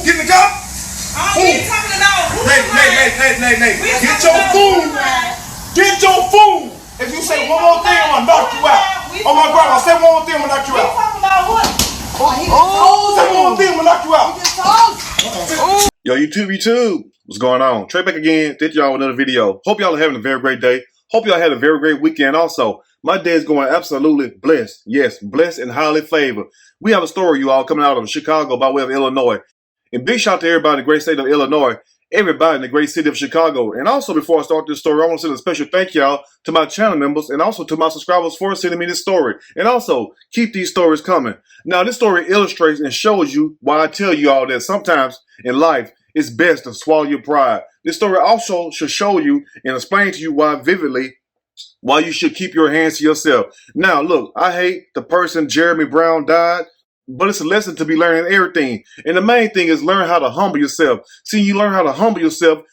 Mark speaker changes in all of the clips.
Speaker 1: Get in the car.
Speaker 2: Nate.
Speaker 1: Get your food. Get your food. If you say one more thing, I'm gonna knock you out. Oh my grandma, say one more thing, I'm gonna knock you out.
Speaker 2: Talking about what?
Speaker 1: Say one more thing, I'm gonna knock you out. Yo, YouTube, what's going on? Trey back again. Thank y'all with another video. Hope y'all are having a very great day. Hope y'all had a very great weekend also. My day is going absolutely blessed. Yes, blessed and highly favored. We have a story, you all, coming out of Chicago by way of Illinois. And big shout out to everybody in the great state of Illinois, everybody in the great city of Chicago. And also, before I start this story, I want to send a special thank y'all to my channel members and also to my subscribers for sending me this story. And also, keep these stories coming. Now, this story illustrates and shows you why I tell you all that sometimes in life, it's best to swallow your pride. This story also should show you and explain to you why you should keep your hands to yourself. Now, look, I hate the person Jeremy Brown died, but it's a lesson to be learning in everything. And the main thing is learn how to humble yourself. See, you learn how to humble yourself,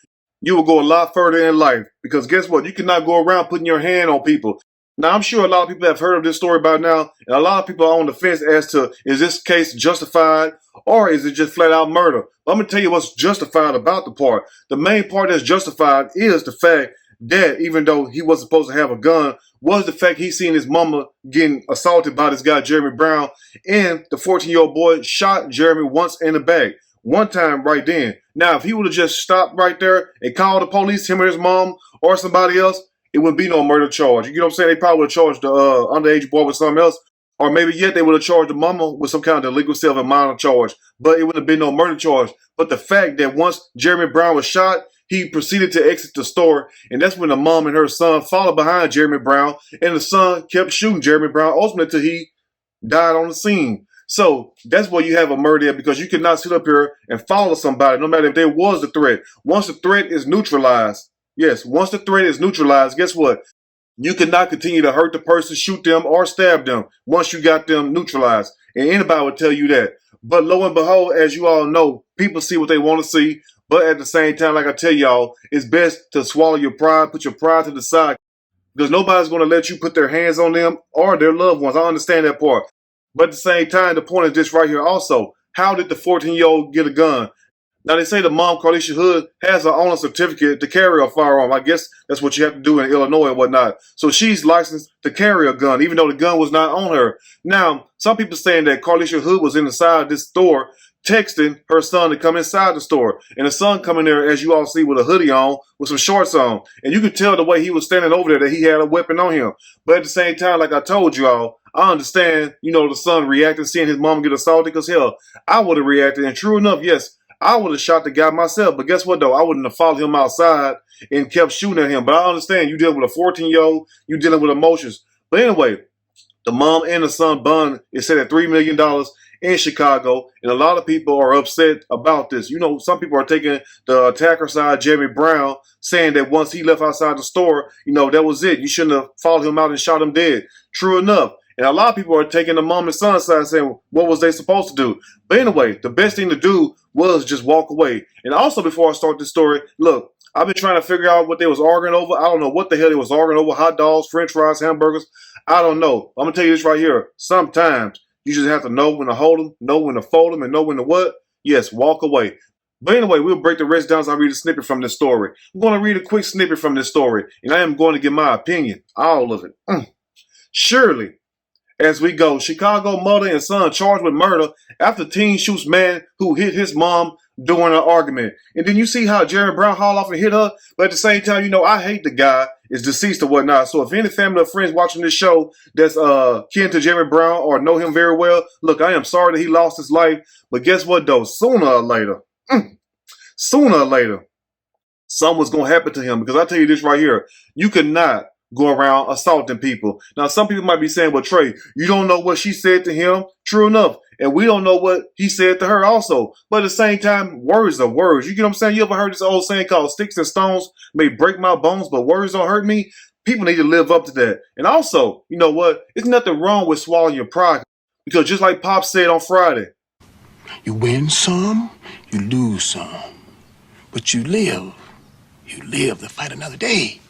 Speaker 1: you will go a lot further in life. Because guess what? You cannot go around putting your hand on people. Now, I'm sure a lot of people have heard of this story by now, and a lot of people are on the fence as to, is this case justified or is it just flat out murder? But I'm going to tell you what's justified about the part. The main part that's justified is the fact that even though he wasn't supposed to have a gun, was the fact he seen his mama getting assaulted by this guy, Jeremy Brown, and the 14-year-old boy shot Jeremy once in the back. One time right then. Now, if he would have just stopped right there and called the police, him or his mom or somebody else, it wouldn't be no murder charge. You know what I'm saying? They probably would have charged the underage boy with something else. Or maybe yet they would have charged the mama with some kind of delinquency of a minor charge. But it wouldn't have been no murder charge. But the fact that once Jeremy Brown was shot, he proceeded to exit the store. And that's when the mom and her son followed behind Jeremy Brown. And the son kept shooting Jeremy Brown ultimately until he died on the scene. So that's where you have a murder, because you cannot sit up here and follow somebody, no matter if there was a threat. Once the threat is neutralized, yes, once the threat is neutralized, guess what? You cannot continue to hurt the person, shoot them, or stab them once you got them neutralized. And anybody would tell you that. But lo and behold, as you all know, people see what they want to see. But at the same time, like I tell y'all, it's best to swallow your pride, put your pride to the side, because nobody's going to let you put their hands on them or their loved ones. I understand that part. But at the same time, the point is this right here also. How did the 14-year-old get a gun? Now, they say the mom, Carlisha Hood, has her owner certificate to carry a firearm. I guess that's what you have to do in Illinois and whatnot. So she's licensed to carry a gun, even though the gun was not on her. Now, some people saying that Carlisha Hood was inside this store texting her son to come inside the store. And the son coming there, as you all see, with a hoodie on, with some shorts on. And you could tell the way he was standing over there that he had a weapon on him. But at the same time, like I told you all, I understand, the son reacting, seeing his mom get assaulted, because hell, I would have reacted. And true enough, yes, I would have shot the guy myself. But guess what, though? I wouldn't have followed him outside and kept shooting at him. But I understand you dealing with a 14-year-old, you dealing with emotions. But anyway, the mom and the son bond is set at $3 million in Chicago. And a lot of people are upset about this. Some people are taking the attacker side, Jeremy Brown, saying that once he left outside the store, that was it. You shouldn't have followed him out and shot him dead. True enough. And a lot of people are taking the mom and son side, saying, what was they supposed to do? But anyway, the best thing to do was just walk away. And also, before I start this story, look, I've been trying to figure out what they was arguing over. I don't know what the hell they was arguing over. Hot dogs, french fries, hamburgers. I don't know. I'm going to tell you this right here. Sometimes you just have to know when to hold them, know when to fold them, and know when to what? Yes, walk away. But anyway, we'll break the rest down as I read a snippet from this story. I'm going to read a quick snippet from this story, and I am going to give my opinion. All of it. Surely. As we go, Chicago mother and son charged with murder after teen shoots man who hit his mom during an argument. And then you see how Jeremy Brown hauled off and hit her. But at the same time, I hate the guy is deceased or whatnot. So if any family or friends watching this show that's kin to Jeremy Brown or know him very well, look, I am sorry that he lost his life. But guess what, though? Sooner or later, something was going to happen to him. Because I tell you this right here, you cannot go around assaulting people. Now, some people might be saying, well, Trey, you don't know what she said to him. True enough. And we don't know what he said to her also. But at the same time, words are words. You get what I'm saying? You ever heard this old saying called sticks and stones may break my bones, but words don't hurt me? People need to live up to that. And also, you know what? There's nothing wrong with swallowing your pride. Because just like Pop said on Friday,
Speaker 3: you win some, you lose some. But you live to fight another day.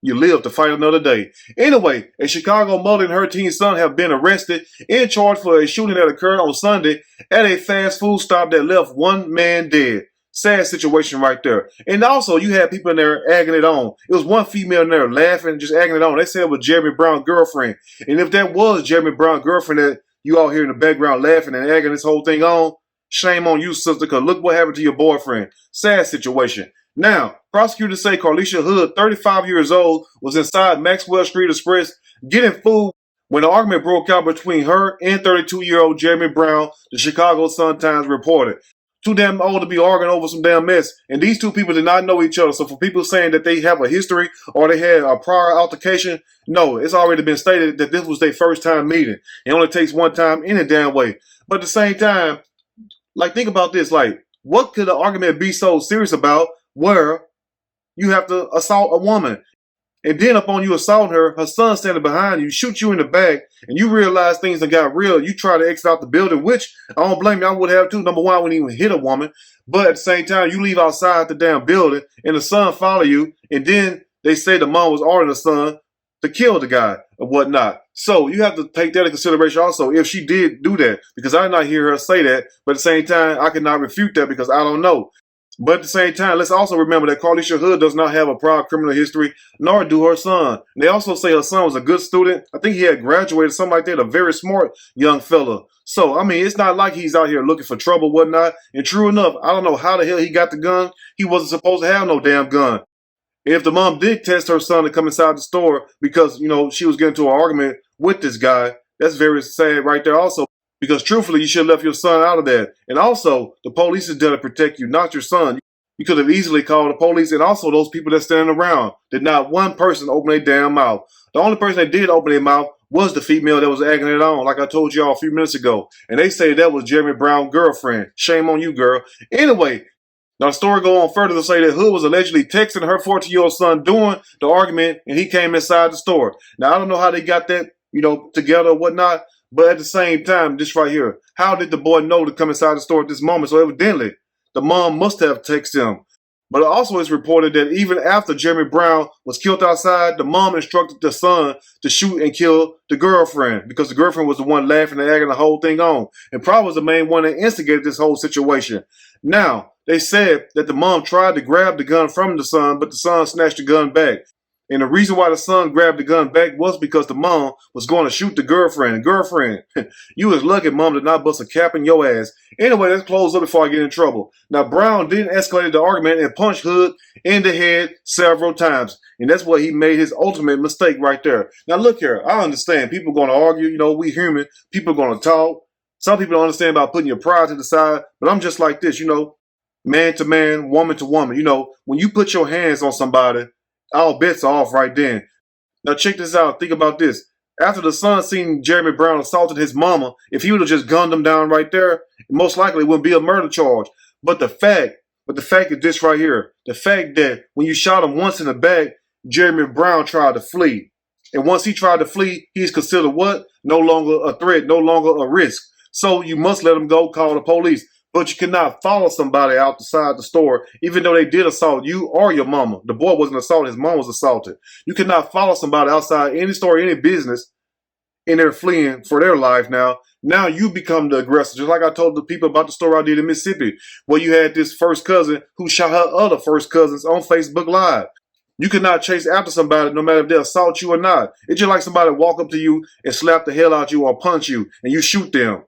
Speaker 1: You live to fight another day. Anyway, a Chicago mother and her teen son have been arrested and charged for a shooting that occurred on Sunday at a fast food stop that left one man dead. Sad situation right there. And also, you had people in there egging it on. It was one female in there laughing, just egging it on. They said it was Jeremy Brown's girlfriend. And if that was Jeremy Brown's girlfriend that you all hear in the background laughing and egging this whole thing on, shame on you, sister, because look what happened to your boyfriend. Sad situation. Now, prosecutors say Carlisha Hood, 35 years old, was inside Maxwell Street Express getting food when an argument broke out between her and 32-year-old Jeremy Brown, the Chicago Sun-Times reported. Too damn old to be arguing over some damn mess. And these two people did not know each other. So for people saying that they have a history or they had a prior altercation, no, it's already been stated that this was their first time meeting. It only takes one time any damn way. But at the same time, like, think about this. Like, what could the argument be so serious about where you have to assault a woman? And then upon you assaulting her, her son standing behind you, shoot you in the back, and you realize things that got real. You try to exit out the building, which I don't blame you. I would have too. Number one, I wouldn't even hit a woman. But at the same time, you leave outside the damn building, and the son follow you, and then they say the mom was ordering the son to kill the guy or whatnot. So you have to take that into consideration also if she did do that, because I did not hear her say that. But at the same time, I cannot refute that because I don't know. But at the same time, let's also remember that Carlisha Hood does not have a prior criminal history, nor do her son. And they also say her son was a good student. I think he had graduated, something like that, a very smart young fella. So, I mean, it's not like he's out here looking for trouble, whatnot. And true enough, I don't know how the hell he got the gun. He wasn't supposed to have no damn gun. If the mom did test her son to come inside the store because, you know, she was getting into an argument with this guy, that's very sad right there also. Because truthfully, you should have left your son out of that. And also, the police is there to protect you, not your son. You could have easily called the police and also those people that's standing around. Did not one person open their damn mouth. The only person that did open their mouth was the female that was egging it on, like I told y'all a few minutes ago. And they say that was Jeremy Brown's girlfriend. Shame on you, girl. Anyway, now the story go on further to say that Hood was allegedly texting her 14-year-old son during the argument, and he came inside the store. Now, I don't know how they got that, you know, together or whatnot. But at the same time, this right here, how did the boy know to come inside the store at this moment? So evidently, the mom must have texted him. But also it's reported that even after Jeremy Brown was killed outside, the mom instructed the son to shoot and kill the girlfriend because the girlfriend was the one laughing and egging the whole thing on. And probably was the main one that instigated this whole situation. Now, they said that the mom tried to grab the gun from the son, but the son snatched the gun back. And the reason why the son grabbed the gun back was because the mom was going to shoot the girlfriend. Girlfriend, you was lucky mom did not bust a cap in your ass. Anyway, let's close up before I get in trouble. Now, Brown didn't escalate the argument and punched Hood in the head several times. And that's what he made his ultimate mistake right there. Now, look here. I understand. People are going to argue. You know, we human. People are going to talk. Some people don't understand about putting your pride to the side. But I'm just like this, you know, man to man, woman to woman. You know, when you put your hands on somebody, all bets are off right then. Now check this out. Think about this. After the son seen Jeremy Brown assaulted his mama, if he would have just gunned him down right there, most likely it wouldn't be a murder charge. But the fact is this right here. The fact that when you shot him once in the back, Jeremy Brown tried to flee. And once he tried to flee, he's considered what? No longer a threat, no longer a risk. So you must let him go, call the police. But you cannot follow somebody outside the store, even though they did assault you or your mama. The boy wasn't assaulted, his mom was assaulted. You cannot follow somebody outside any store, any business, and they're fleeing for their life now. Now you become the aggressor. Just like I told the people about the story I did in Mississippi, where you had this first cousin who shot her other first cousins on Facebook Live. You cannot chase after somebody no matter if they assault you or not. It's just like somebody walk up to you and slap the hell out you or punch you, and you shoot them.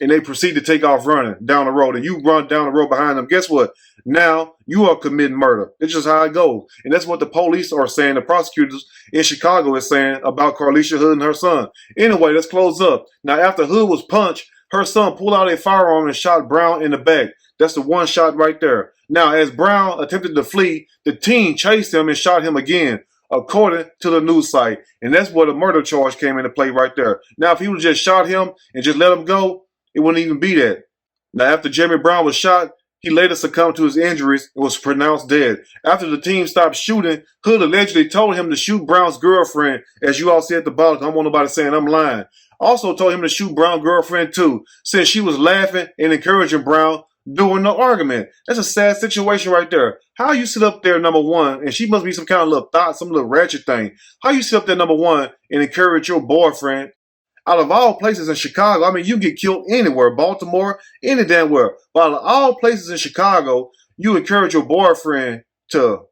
Speaker 1: And they proceed to take off running down the road, and you run down the road behind them. Guess what? Now you are committing murder. It's just how it goes. And that's what the police are saying, the prosecutors in Chicago is saying about Carlisha Hood and her son. Anyway, let's close up. Now, after Hood was punched, her son pulled out a firearm and shot Brown in the back. That's the one shot right there. Now, as Brown attempted to flee, the teen chased him and shot him again, according to the news site. And that's where the murder charge came into play right there. Now, if he would just shot him and just let him go, it wouldn't even be that. Now, after Jeremy Brown was shot, he later succumbed to his injuries and was pronounced dead. After the team stopped shooting, Hood allegedly told him to shoot Brown's girlfriend, as you all see at the bottom. I don't want nobody saying I'm lying. Also told him to shoot Brown's girlfriend too, since she was laughing and encouraging Brown during the argument. That's a sad situation right there. How you sit up there, number one, and she must be some kind of little thought, some little ratchet thing. How you sit up there, number one, and encourage your boyfriend out of all places in Chicago? I mean, you get killed anywhere, Baltimore, any damn where. But out of all places in Chicago, you encourage your boyfriend to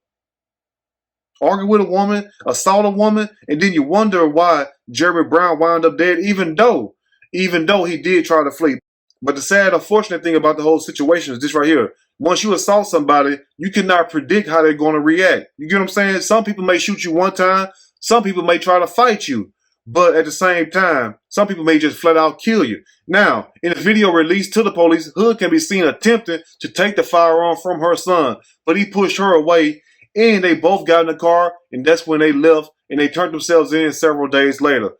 Speaker 1: argue with a woman, assault a woman, and then you wonder why Jeremy Brown wound up dead, even though he did try to flee. But the sad, unfortunate thing about the whole situation is this right here. Once you assault somebody, you cannot predict how they're going to react. You get what I'm saying? Some people may shoot you one time. Some people may try to fight you. But at the same time, some people may just flat out kill you. Now, in a video released to the police, Hood can be seen attempting to take the firearm from her son. But he pushed her away, and they both got in the car, and that's when they left, and they turned themselves in several days later.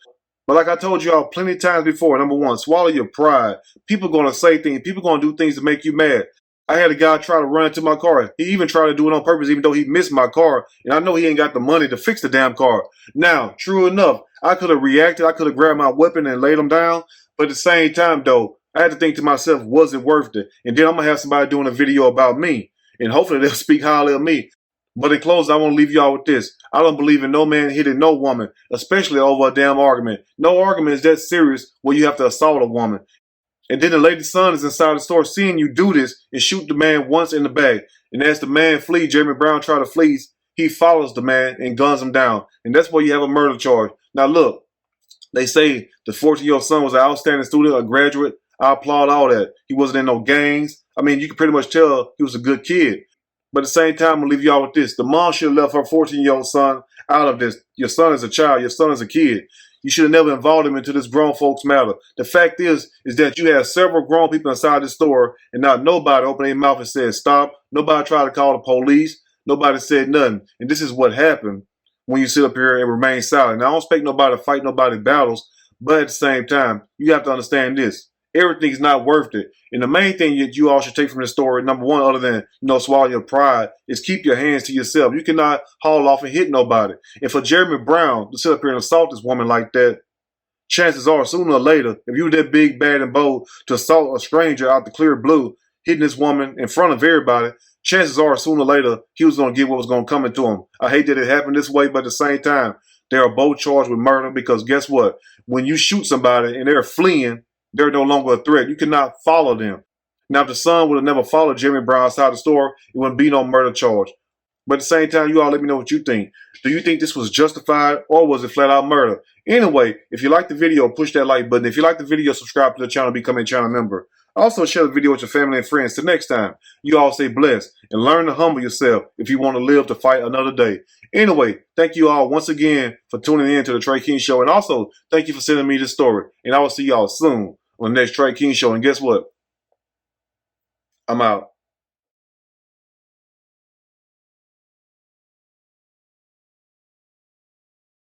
Speaker 1: But like I told y'all plenty of times before, number one, swallow your pride. People going to say things. People going to do things to make you mad. I had a guy try to run into my car. He even tried to do it on purpose, even though he missed my car. And I know he ain't got the money to fix the damn car. Now, true enough, I could have reacted. I could have grabbed my weapon and laid him down. But at the same time, though, I had to think to myself, was it worth it? And then I'm going to have somebody doing a video about me. And hopefully they'll speak highly of me. But in closing, I want to leave y'all with this. I don't believe in no man hitting no woman, especially over a damn argument. No argument is that serious where you have to assault a woman. And then the lady's son is inside the store seeing you do this and shoot the man once in the back. And as the man flees, Jeremy Brown try to flee, he follows the man and guns him down. And that's where you have a murder charge. Now look, they say the 14-year-old son was an outstanding student, a graduate. I applaud all that. He wasn't in no gangs. I mean, you can pretty much tell he was a good kid. But at the same time, I'm going to leave y'all with this. The mom should have left her 14-year-old son out of this. Your son is a child. Your son is a kid. You should have never involved him into this grown folks matter. The fact is that you have several grown people inside the store and not nobody opened their mouth and said stop. Nobody tried to call the police. Nobody said nothing. And this is what happened when you sit up here and remain silent. Now, I don't expect nobody to fight nobody's battles, but at the same time, you have to understand this. Everything's not worth it. And the main thing that you all should take from this story, number one, other than, swallow your pride, is keep your hands to yourself. You cannot haul off and hit nobody. And for Jeremy Brown to sit up here and assault this woman like that, chances are, sooner or later, if you were that big, bad, and bold to assault a stranger out the clear blue, hitting this woman in front of everybody, chances are, sooner or later, he was going to get what was going to come into him. I hate that it happened this way, but at the same time, they are both charged with murder because guess what? When you shoot somebody and they're fleeing, they're no longer a threat. You cannot follow them. Now, if the son would have never followed Jeremy Brown outside the store, it wouldn't be no murder charge. But at the same time, you all let me know what you think. Do you think this was justified or was it flat out murder? Anyway, if you like the video, push that like button. If you like the video, subscribe to the channel, become a channel member. Also, share the video with your family and friends. Till next time, you all stay blessed and learn to humble yourself if you want to live to fight another day. Anyway, thank you all once again for tuning in to the Trey King Show. And also, thank you for sending me this story. And I will see y'all soon on the next Trey King Show. And guess what? I'm out.